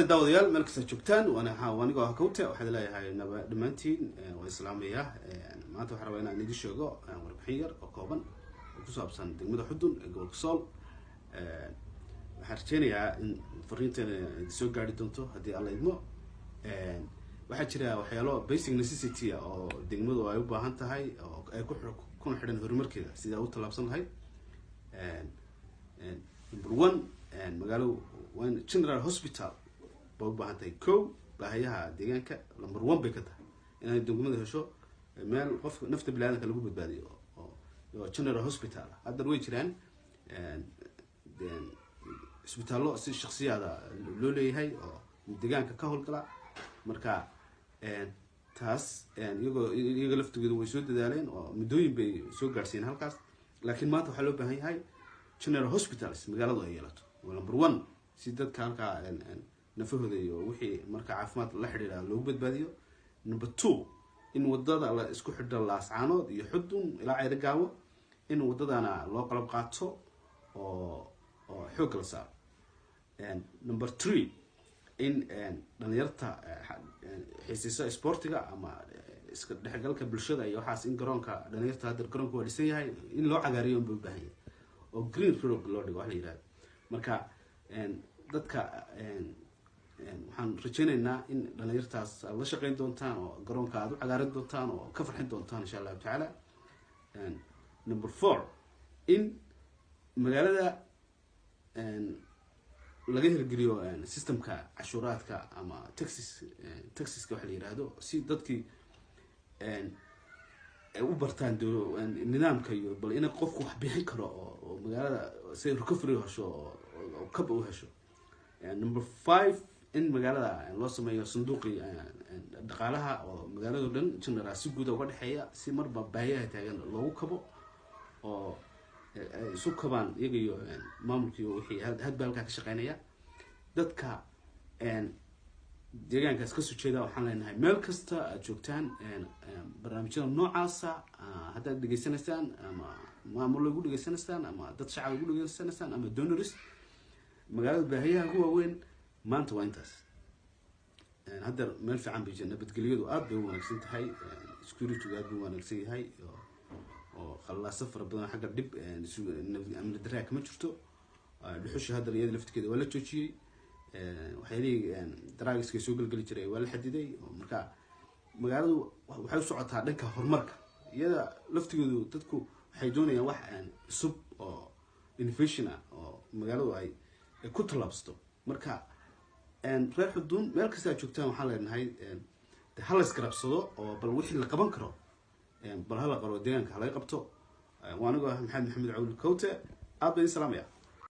dhawaada daawadayaal meel kasta joogtaan waanigoo Kawte waxaad leeyahay dhamaantiin waa islaamiya maanta waxaan rabaa inaan idin sheego warbixin yar oo kooban oo ku saabsan degmada Xudun ee gobolka Sool waxaan rajeynayaa in fariinteena soo gaari doonto haddii alla idmo waxaa jira waxyaalo basic necessity oo degmadu ay u baahan tahay oo ay ku xidhan horumarkeeda sida uu talaabsan lahayd number 1 magaalo وين general hospital بوبا هنتي كو باهيها ديجانك number 1 بكتها إن الدكتور هشوا مال قف نفط بلادنا كلهم بتبادي أو general hospital هذا الوجه كران hospital له الشخصية هذا لولي هاي ديجانك كهول كلا مركا تاس يجو لفت كده ويسود دالين ومدوين بيسوق قارسين هالكاس لكن ما تحلو بهاي general hospitals مقالة ضيالته number 1 سيدات كان نفهده وحي مركع عفمات الله حريرها لو بدباديو number 2 إن ودada على isku xidha laascaanood iyo xudun ilaa ay ragaawo in wadadana loo qalab qaato oo xoog la saaro number 3 in dhalinyarta xiisisa sportiga ama iska dhaxgalka bulshada iyo waxaas in garoonka dhalinyarta hadda garoonka waa dhisan yahay in loo cagaariyo u baahan yahay oo green road loo dhigo wax la yiraahdo marka dadka waxaan rajeynaynaa in dhalinyartaas la shaqeyn doontaan oo garoonka aad u cagaarin doontaan oo ka farxin doontaan insha Allah taala number 4 in magaalada laga hirgeliyo systemka cashuuraadka ama taxiska wax la yiraahdo si dadkii u bartaan nidaamka iyo bal in qofku wax bixin karo oo magaalada si recovery hesho oo kab u hesho number 5 in magaalada loo sameeyo sanduuqi dhaqaalaha oo magaalada dhan general si guud uga dhaxeeya si marba baahiyaha taagan loogu kabo oo isu kabaan iyaga iyo maamulkii wixii hadbalka ka shaqeynaya dadka deegaankaas ka soo jeeda waxaan leenahay meel kasta aad joogtaan barnaamijyada noocaasa haddaad dhageysanaysaan ama maamul lagu dhageysanaysaan ama dad shacab lagu dhageysanaysaan ama donors magaalada baahiyaha ugu waaweyn maanta waa intaas hadda meel fiican bay jirnaa badgeliyadu aad bay u wanaagsan tahay security aad buu wanaagsan yahay oo khalaasa fara badan xagga dib amni daraaga kama jirto dhuxusha hadda iyada laftigeeda waa la joojiyay waxay daraagiska soo galgali jiray waa la xadiday marka magaaladu waxay u socotaa dhanka horumarka iyada laftigeedu dadku waxay doonayaan wax cusub oo innovation oo magaaladu ay ku talaabsto marka reer Xudun meel kasta aad joogtaan waxaan leenahay hal iskarabsado oo bal wixii la qaban karo bal hala qaro deegaanka hala qabto waaniga Maxamed Cawil Kawte aad baan salaamaya